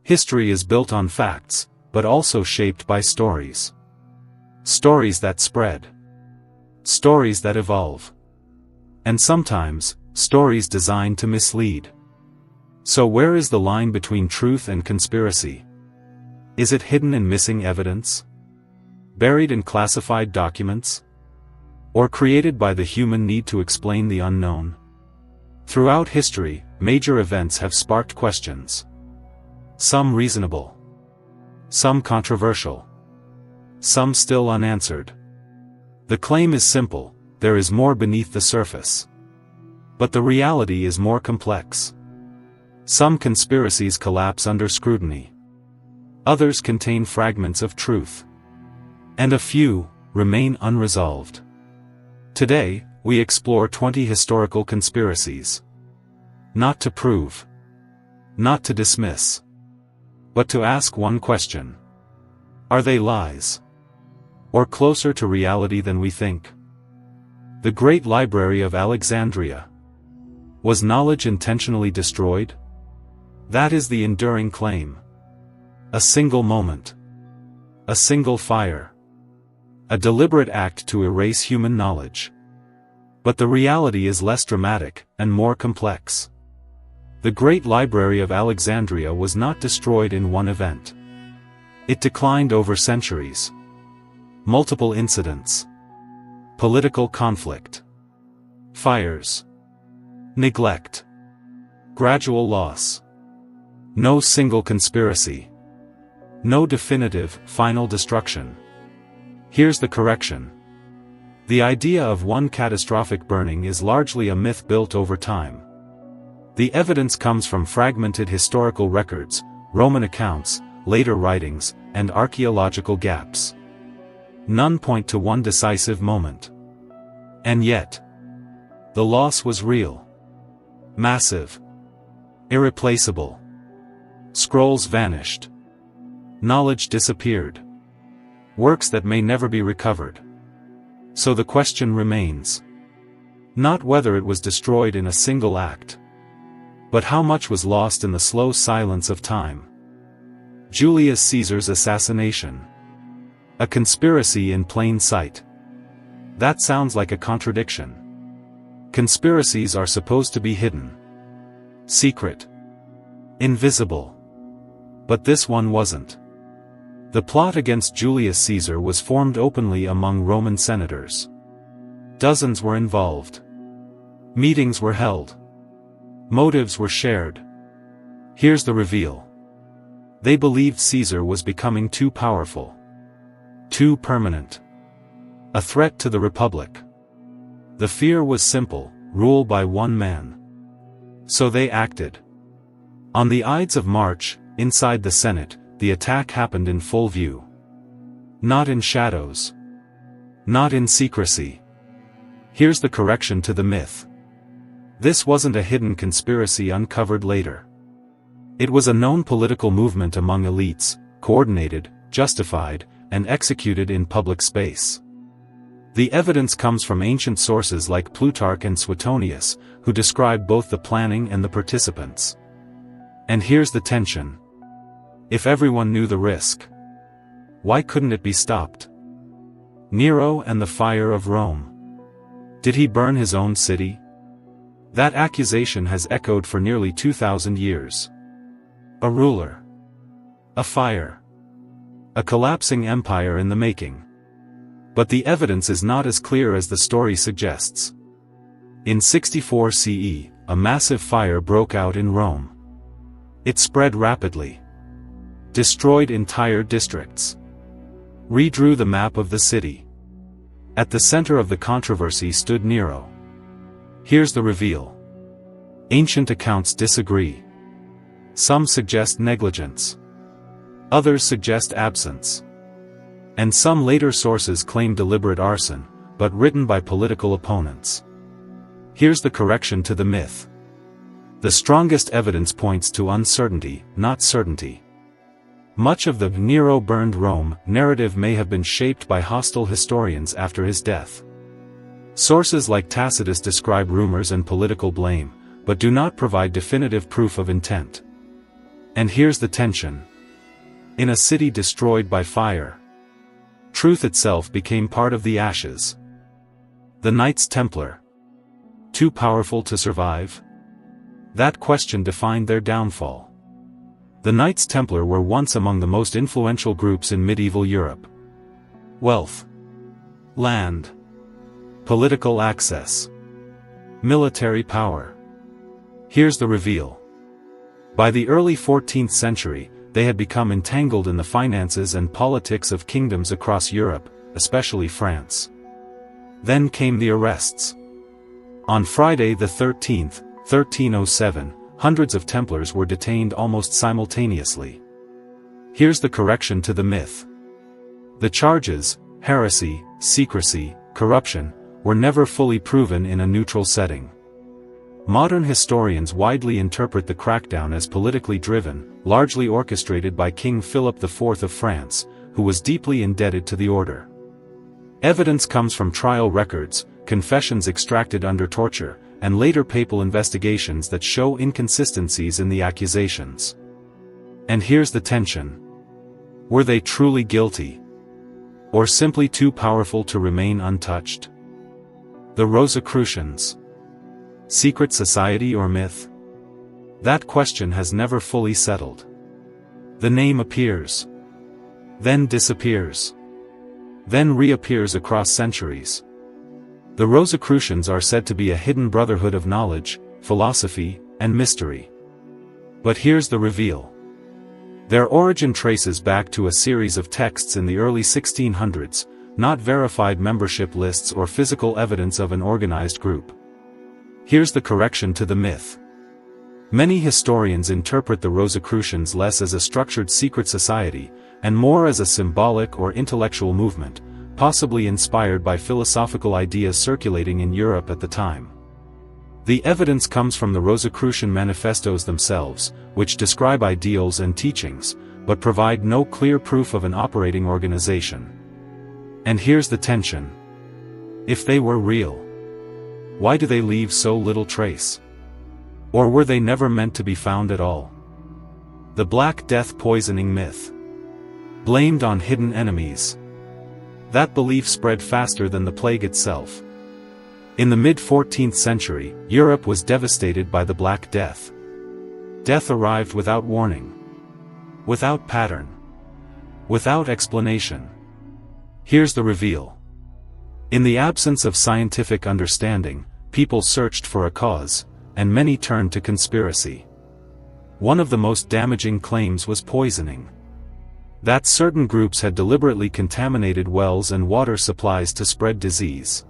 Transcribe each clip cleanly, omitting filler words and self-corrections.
History is built on facts, but also shaped by stories. Stories that spread. Stories that evolve. And sometimes, stories designed to mislead. So where is the line between truth and conspiracy? Is it hidden in missing evidence? Buried in classified documents? Or created by the human need to explain the unknown? Throughout history, major events have sparked questions. Some reasonable. Some controversial. Some still unanswered. The claim is simple: there is more beneath the surface. But the reality is more complex. Some conspiracies collapse under scrutiny. Others contain fragments of truth. And a few remain unresolved. Today, we explore 20 historical conspiracies. Not to prove. Not to dismiss. But to ask one question. Are they lies? Or closer to reality than we think? The Great Library of Alexandria. Was knowledge intentionally destroyed? That is the enduring claim. A single moment. A single fire. A deliberate act to erase human knowledge. But the reality is less dramatic, and more complex. The Great Library of Alexandria was not destroyed in one event. It declined over centuries. Multiple incidents. Political conflict. Fires. Neglect. Gradual loss. No single conspiracy. No definitive, final destruction. Here's the correction. The idea of one catastrophic burning is largely a myth built over time. The evidence comes from fragmented historical records, Roman accounts, later writings, and archaeological gaps. None point to one decisive moment. And yet, the loss was real. Massive. Irreplaceable. Scrolls vanished. Knowledge disappeared. Works that may never be recovered. So the question remains. Not whether it was destroyed in a single act. But how much was lost in the slow silence of time? Julius Caesar's assassination. A conspiracy in plain sight. That sounds like a contradiction. Conspiracies are supposed to be hidden. Secret. Invisible. But this one wasn't. The plot against Julius Caesar was formed openly among Roman senators. Dozens were involved. Meetings were held. Motives were shared. Here's the reveal. They believed Caesar was becoming too powerful. Too permanent. A threat to the Republic. The fear was simple: rule by one man. So they acted. On the Ides of March, inside the Senate, the attack happened in full view. Not in shadows. Not in secrecy. Here's the correction to the myth. This wasn't a hidden conspiracy uncovered later. It was a known political movement among elites, coordinated, justified, and executed in public space. The evidence comes from ancient sources like Plutarch and Suetonius, who describe both the planning and the participants. And here's the tension. If everyone knew the risk, why couldn't it be stopped? Nero and the fire of Rome. Did he burn his own city? That accusation has echoed for nearly 2,000 years. A ruler. A fire. A collapsing empire in the making. But the evidence is not as clear as the story suggests. In 64 CE, a massive fire broke out in Rome. It spread rapidly. Destroyed entire districts. Redrew the map of the city. At the center of the controversy stood Nero. Here's the reveal. Ancient accounts disagree. Some suggest negligence. Others suggest absence. And some later sources claim deliberate arson, but written by political opponents. Here's the correction to the myth. The strongest evidence points to uncertainty, not certainty. Much of the Nero burned Rome narrative may have been shaped by hostile historians after his death. Sources like Tacitus describe rumors and political blame, but do not provide definitive proof of intent. And here's the tension. In a city destroyed by fire, truth itself became part of the ashes. The Knights Templar. Too powerful to survive? That question defined their downfall. The Knights Templar were once among the most influential groups in medieval Europe. Wealth, land, political access, military power. Here's the reveal. By the early 14th century, they had become entangled in the finances and politics of kingdoms across Europe, especially France. Then came the arrests. On Friday the 13th, 1307, hundreds of Templars were detained almost simultaneously. Here's the correction to the myth. The charges, heresy, secrecy, corruption, were never fully proven in a neutral setting. Modern historians widely interpret the crackdown as politically driven, largely orchestrated by King Philip IV of France, who was deeply indebted to the order. Evidence comes from trial records, confessions extracted under torture, and later papal investigations that show inconsistencies in the accusations. And here's the tension. Were they truly guilty? Or simply too powerful to remain untouched? The Rosicrucians. Secret society or myth? That question has never fully settled. The name appears, then disappears, then reappears across centuries. The Rosicrucians are said to be a hidden brotherhood of knowledge, philosophy, and mystery. But here's the reveal. Their origin traces back to a series of texts in the early 1600s, not verified membership lists or physical evidence of an organized group. Here's the correction to the myth. Many historians interpret the Rosicrucians less as a structured secret society, and more as a symbolic or intellectual movement, possibly inspired by philosophical ideas circulating in Europe at the time. The evidence comes from the Rosicrucian manifestos themselves, which describe ideals and teachings, but provide no clear proof of an operating organization. And here's the tension. If they were real, why do they leave so little trace? Or were they never meant to be found at all? The Black Death poisoning myth. Blamed on hidden enemies. That belief spread faster than the plague itself. In the mid-14th century, Europe was devastated by the Black Death. Death arrived without warning, without pattern, without explanation. Here's the reveal. In the absence of scientific understanding, people searched for a cause, and many turned to conspiracy. One of the most damaging claims was poisoning. That certain groups had deliberately contaminated wells and water supplies to spread disease.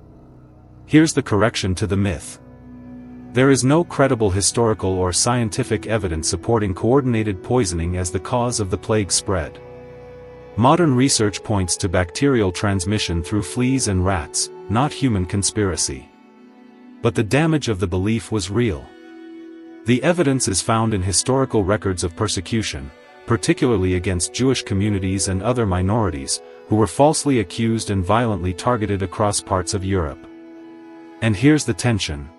Here's the correction to the myth. There is no credible historical or scientific evidence supporting coordinated poisoning as the cause of the plague spread. Modern research points to bacterial transmission through fleas and rats, not human conspiracy. But the damage of the belief was real. The evidence is found in historical records of persecution, particularly against Jewish communities and other minorities, who were falsely accused and violently targeted across parts of Europe. And here's the tension.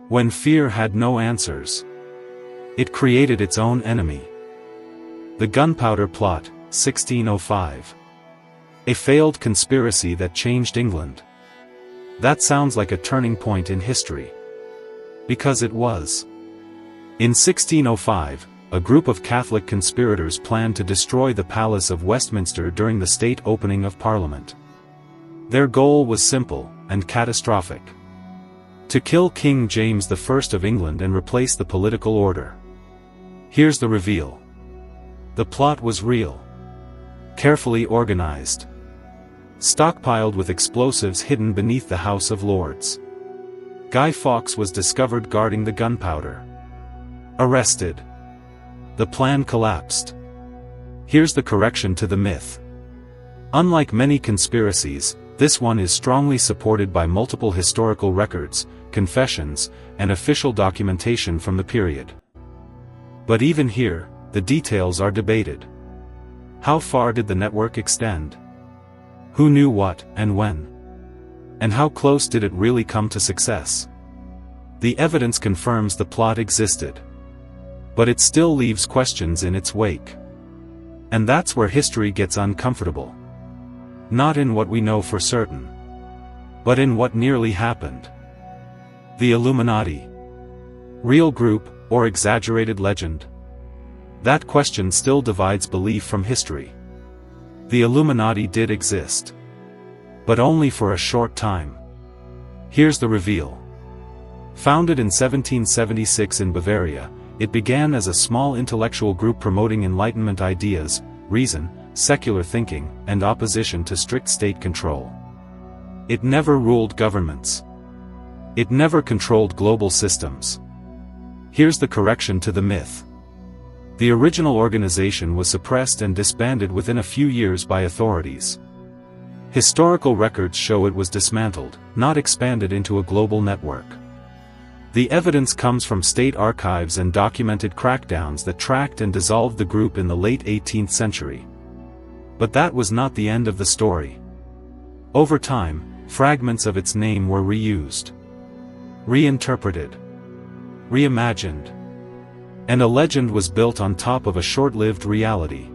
When fear had no answers, it created its own enemy. The Gunpowder Plot, 1605. A failed conspiracy that changed England. That sounds like a turning point in history. Because it was. In 1605, a group of Catholic conspirators planned to destroy the Palace of Westminster during the state opening of Parliament. Their goal was simple, and catastrophic. To kill King James I of England and replace the political order. Here's the reveal. The plot was real. Carefully organized. Stockpiled with explosives hidden beneath the House of Lords. Guy Fawkes was discovered guarding the gunpowder. Arrested. The plan collapsed. Here's the correction to the myth. Unlike many conspiracies, this one is strongly supported by multiple historical records, confessions, and official documentation from the period. But even here, the details are debated. How far did the network extend? Who knew what, and when? And how close did it really come to success? The evidence confirms the plot existed. But it still leaves questions in its wake. And that's where history gets uncomfortable. Not in what we know for certain, but in what nearly happened. The Illuminati. Real group, or exaggerated legend? That question still divides belief from history. The Illuminati did exist. But only for a short time. Here's the reveal. Founded in 1776 in Bavaria, it began as a small intellectual group promoting Enlightenment ideas, reason, secular thinking, and opposition to strict state control. It never ruled governments. It never controlled global systems. Here's the correction to the myth. The original organization was suppressed and disbanded within a few years by authorities. Historical records show it was dismantled, not expanded into a global network. The evidence comes from state archives and documented crackdowns that tracked and dissolved the group in the late 18th century. But that was not the end of the story. Over time, fragments of its name were reused, reinterpreted, reimagined. And a legend was built on top of a short-lived reality.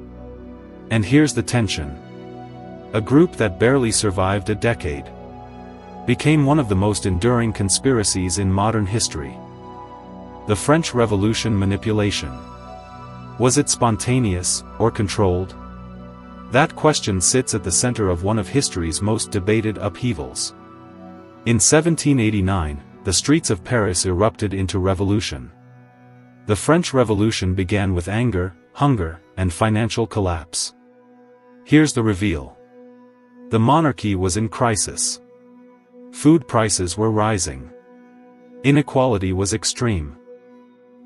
And here's the tension. A group that barely survived a decade became one of the most enduring conspiracies in modern history. The French Revolution manipulation. Was it spontaneous, or controlled? That question sits at the center of one of history's most debated upheavals. In 1789, the streets of Paris erupted into revolution. The French Revolution began with anger, hunger, and financial collapse. Here's the reveal. The monarchy was in crisis. Food prices were rising. Inequality was extreme.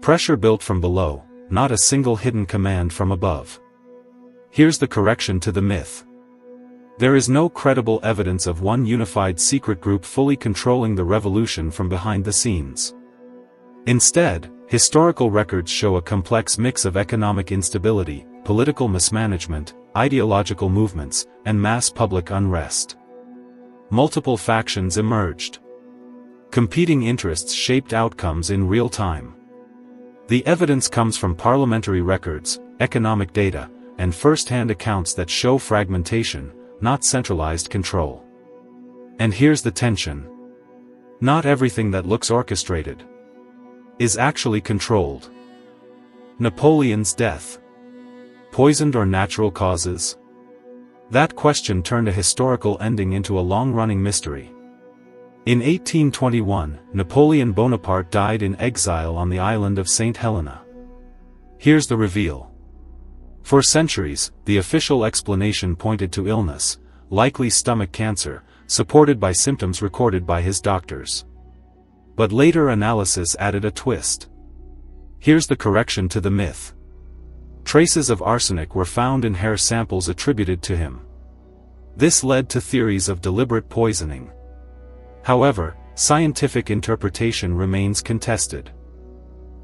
Pressure built from below, not a single hidden command from above. Here's the correction to the myth. There is no credible evidence of one unified secret group fully controlling the revolution from behind the scenes. Instead, historical records show a complex mix of economic instability, political mismanagement, ideological movements, and mass public unrest. Multiple factions emerged. Competing interests shaped outcomes in real time. The evidence comes from parliamentary records, economic data, and first-hand accounts that show fragmentation, not centralized control. And here's the tension. Not everything that looks orchestrated is actually controlled. Napoleon's death. Poisoned or natural causes? That question turned a historical ending into a long-running mystery. In 1821, Napoleon Bonaparte died in exile on the island of St. Helena. Here's the reveal. For centuries, the official explanation pointed to illness, likely stomach cancer, supported by symptoms recorded by his doctors. But later analysis added a twist. Here's the correction to the myth. Traces of arsenic were found in hair samples attributed to him. This led to theories of deliberate poisoning. However, scientific interpretation remains contested.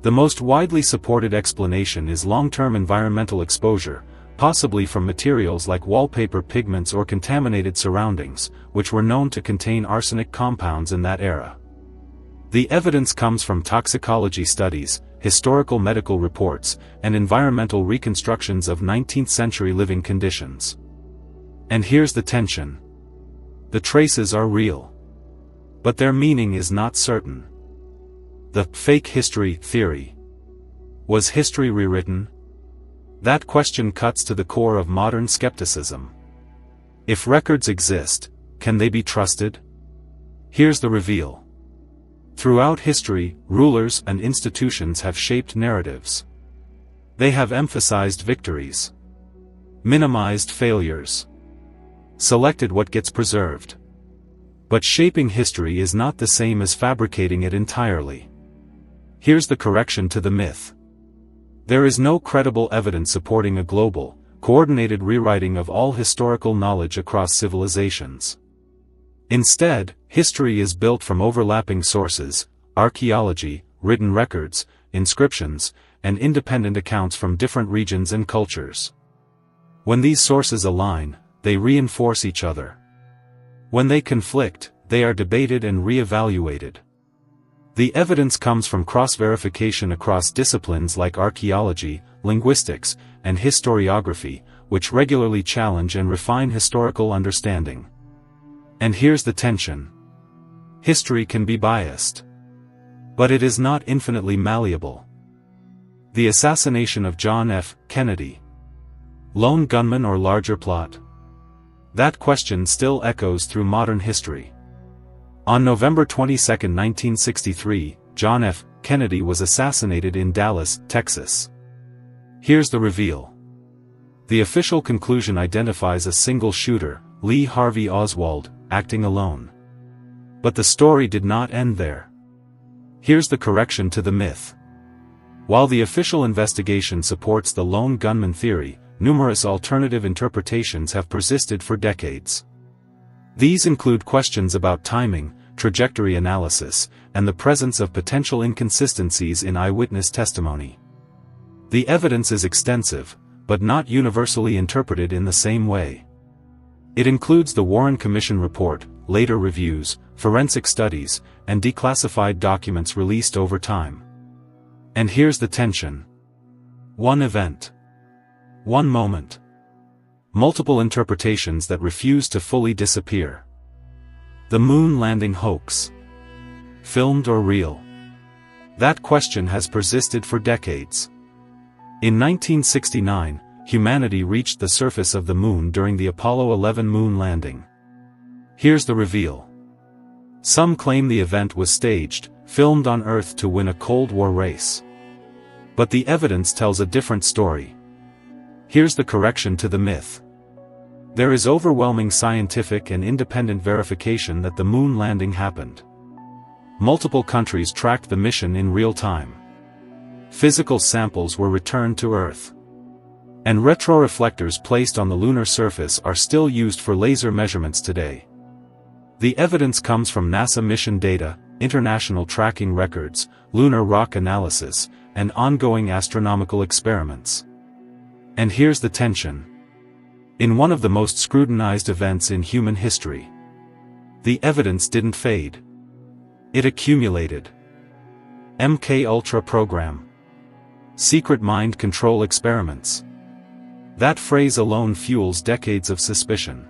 The most widely supported explanation is long-term environmental exposure, possibly from materials like wallpaper pigments or contaminated surroundings, which were known to contain arsenic compounds in that era. The evidence comes from toxicology studies, historical medical reports, and environmental reconstructions of 19th-century living conditions. And here's the tension. The traces are real. But their meaning is not certain. The fake history theory. Was history rewritten? That question cuts to the core of modern skepticism. If records exist, can they be trusted? Here's the reveal. Throughout history, rulers and institutions have shaped narratives. They have emphasized victories, minimized failures, selected what gets preserved. But shaping history is not the same as fabricating it entirely. Here's the correction to the myth. There is no credible evidence supporting a global, coordinated rewriting of all historical knowledge across civilizations. Instead, history is built from overlapping sources, archaeology, written records, inscriptions, and independent accounts from different regions and cultures. When these sources align, they reinforce each other. When they conflict, they are debated and re-evaluated. The evidence comes from cross-verification across disciplines like archaeology, linguistics, and historiography, which regularly challenge and refine historical understanding. And here's the tension. History can be biased. But it is not infinitely malleable. The assassination of John F. Kennedy. Lone gunman or larger plot? That question still echoes through modern history. On November 22, 1963, John F. Kennedy was assassinated in Dallas, Texas. Here's the reveal. The official conclusion identifies a single shooter, Lee Harvey Oswald, acting alone. But the story did not end there. Here's the correction to the myth. While the official investigation supports the lone gunman theory, numerous alternative interpretations have persisted for decades. These include questions about timing, trajectory analysis, and the presence of potential inconsistencies in eyewitness testimony. The evidence is extensive, but not universally interpreted in the same way. It includes the Warren Commission report, later reviews, forensic studies, and declassified documents released over time. And here's the tension. One event. One moment. Multiple interpretations that refuse to fully disappear. The moon landing hoax. Filmed or real? That question has persisted for decades. In 1969, humanity reached the surface of the moon during the Apollo 11 moon landing. Here's the reveal. Some claim the event was staged, filmed on Earth to win a Cold War race. But the evidence tells a different story. Here's the correction to the myth. There is overwhelming scientific and independent verification that the moon landing happened. Multiple countries tracked the mission in real time. Physical samples were returned to Earth. And retroreflectors placed on the lunar surface are still used for laser measurements today. The evidence comes from NASA mission data, international tracking records, lunar rock analysis, and ongoing astronomical experiments. And here's the tension. In one of the most scrutinized events in human history, the evidence didn't fade. It accumulated. MK-Ultra program. Secret mind control experiments. That phrase alone fuels decades of suspicion.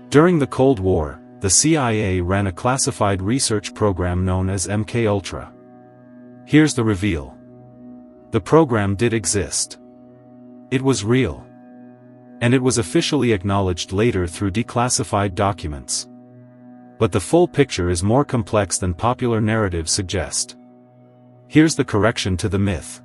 During the Cold War, the CIA ran a classified research program known as MK-Ultra. Here's the reveal. The program did exist. It was real. And it was officially acknowledged later through declassified documents. But the full picture is more complex than popular narratives suggest. Here's the correction to the myth.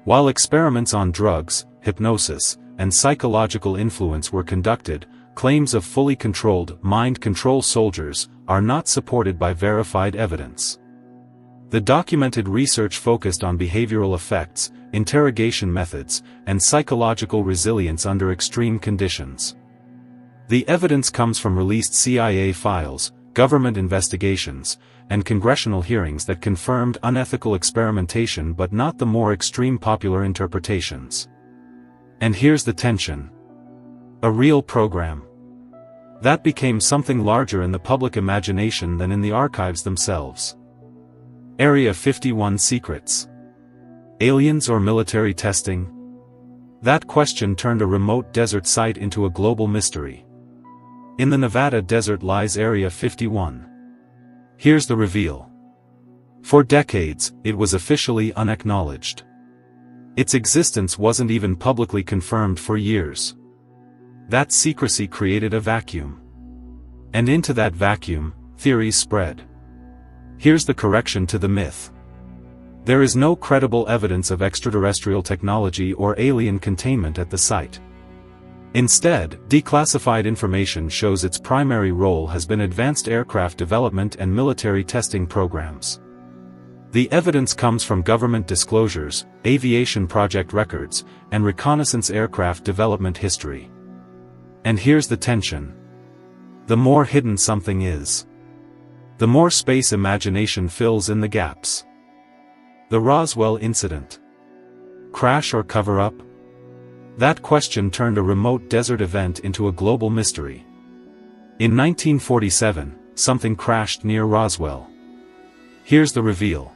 While experiments on drugs, hypnosis, and psychological influence were conducted, claims of fully controlled mind control soldiers are not supported by verified evidence. The documented research focused on behavioral effects, interrogation methods, and psychological resilience under extreme conditions. The evidence comes from released CIA files, government investigations, and congressional hearings that confirmed unethical experimentation but not the more extreme popular interpretations. And here's the tension. A real program. That became something larger in the public imagination than in the archives themselves. Area 51 secrets. Aliens or military testing? That question turned a remote desert site into a global mystery. In the Nevada desert lies Area 51. Here's the reveal. For decades, it was officially unacknowledged. Its existence wasn't even publicly confirmed for years. That secrecy created a vacuum. And into that vacuum, theories spread. Here's the correction to the myth. There is no credible evidence of extraterrestrial technology or alien containment at the site. Instead, declassified information shows its primary role has been advanced aircraft development and military testing programs. The evidence comes from government disclosures, aviation project records, and reconnaissance aircraft development history. And here's the tension. The more hidden something is, the more space imagination fills in the gaps. The Roswell incident. Crash or cover-up? That question turned a remote desert event into a global mystery. In 1947, something crashed near Roswell. Here's the reveal.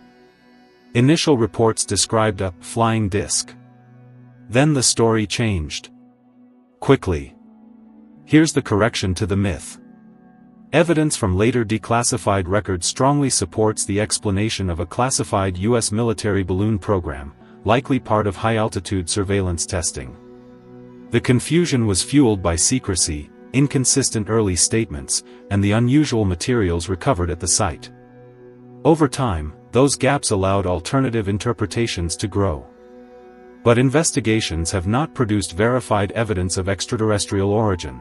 Initial reports described a flying disc. Then the story changed. Quickly. Here's the correction to the myth. Evidence from later declassified records strongly supports the explanation of a classified U.S. military balloon program, likely part of high-altitude surveillance testing. The confusion was fueled by secrecy, inconsistent early statements, and the unusual materials recovered at the site. Over time, those gaps allowed alternative interpretations to grow. But investigations have not produced verified evidence of extraterrestrial origin.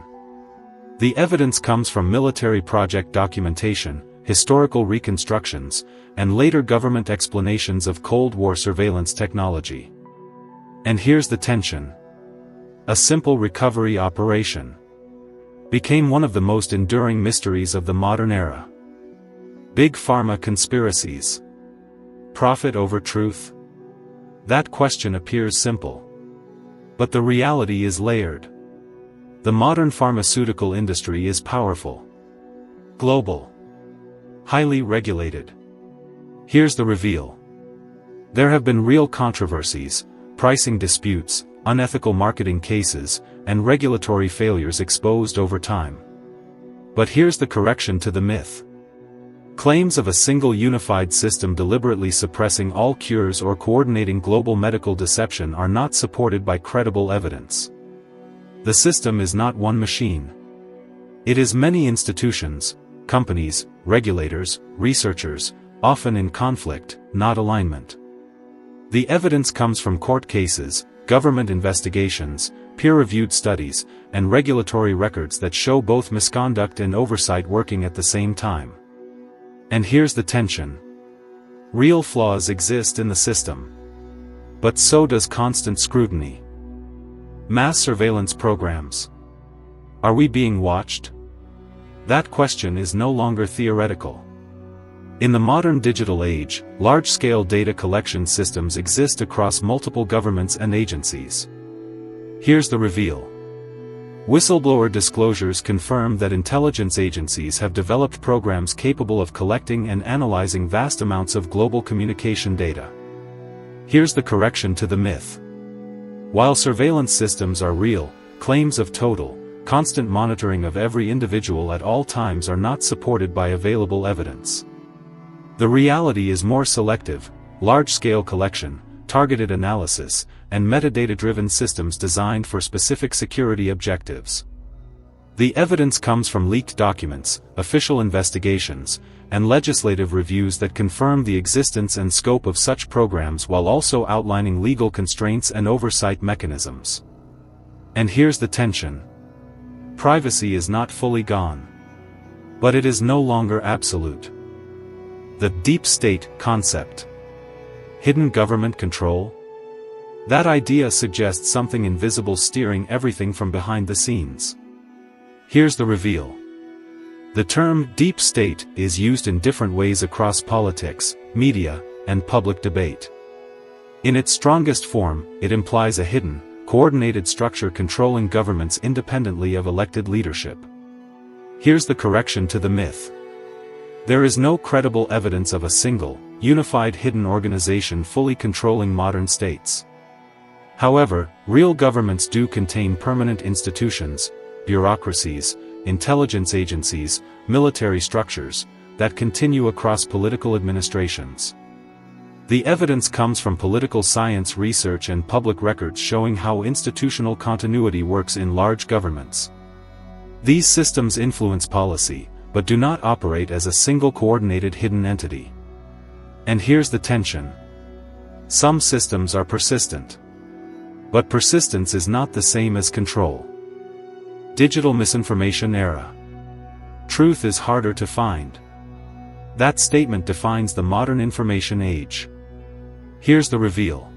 The evidence comes from military project documentation, historical reconstructions, and later government explanations of Cold War surveillance technology. And here's the tension. A simple recovery operation became one of the most enduring mysteries of the modern era. Big Pharma conspiracies. Profit over truth? That question appears simple. But the reality is layered. The modern pharmaceutical industry is powerful, global, highly regulated. Here's the reveal. There have been real controversies, pricing disputes, unethical marketing cases, and regulatory failures exposed over time. But here's the correction to the myth. Claims of a single unified system deliberately suppressing all cures or coordinating global medical deception are not supported by credible evidence. The system is not one machine. It is many institutions, companies, regulators, researchers, often in conflict, not alignment. The evidence comes from court cases, government investigations, peer-reviewed studies, and regulatory records that show both misconduct and oversight working at the same time. And here's the tension. Real flaws exist in the system. But so does constant scrutiny. Mass surveillance programs. Are we being watched? That question is no longer theoretical. In the modern digital age, large-scale data collection systems exist across multiple governments and agencies. Here's the reveal. Whistleblower disclosures confirm that intelligence agencies have developed programs capable of collecting and analyzing vast amounts of global communication data. Here's the correction to the myth. While surveillance systems are real, claims of total, constant monitoring of every individual at all times are not supported by available evidence. The reality is more selective, large-scale collection, targeted analysis, and metadata-driven systems designed for specific security objectives. The evidence comes from leaked documents, official investigations, and legislative reviews that confirm the existence and scope of such programs while also outlining legal constraints and oversight mechanisms. And here's the tension. Privacy is not fully gone. But it is no longer absolute. The deep state concept. Hidden government control? That idea suggests something invisible steering everything from behind the scenes. Here's the reveal. The term deep state is used in different ways across politics, media, and public debate. In its strongest form, it implies a hidden, coordinated structure controlling governments independently of elected leadership. Here's the correction to the myth. There is no credible evidence of a single, unified hidden organization fully controlling modern states. However, real governments do contain permanent institutions, bureaucracies, intelligence agencies, military structures, that continue across political administrations. The evidence comes from political science research and public records showing how institutional continuity works in large governments. These systems influence policy, but do not operate as a single coordinated hidden entity. And here's the tension. Some systems are persistent. But persistence is not the same as control. Digital misinformation era. Truth is harder to find. That statement defines the modern information age. Here's the reveal.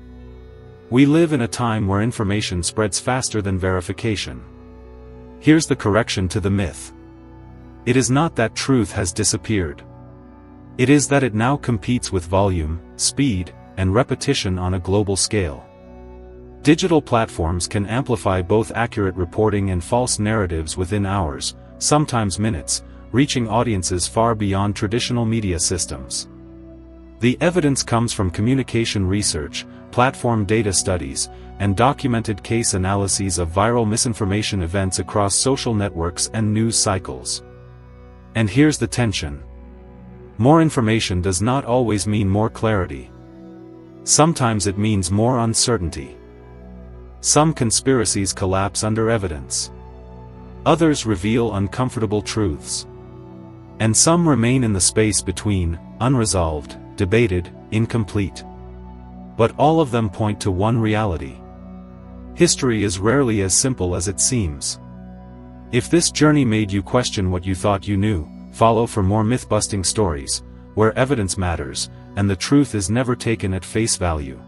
We live in a time where information spreads faster than verification. Here's the correction to the myth. It is not that truth has disappeared. It is that it now competes with volume, speed, and repetition on a global scale. Digital platforms can amplify both accurate reporting and false narratives within hours, sometimes minutes, reaching audiences far beyond traditional media systems. The evidence comes from communication research, platform data studies, and documented case analyses of viral misinformation events across social networks and news cycles. And here's the tension. More information does not always mean more clarity. Sometimes it means more uncertainty. Some conspiracies collapse under evidence. Others reveal uncomfortable truths. And some remain in the space between, unresolved, debated, incomplete. But all of them point to one reality. History is rarely as simple as it seems. If this journey made you question what you thought you knew, follow for more myth-busting stories, where evidence matters, and the truth is never taken at face value.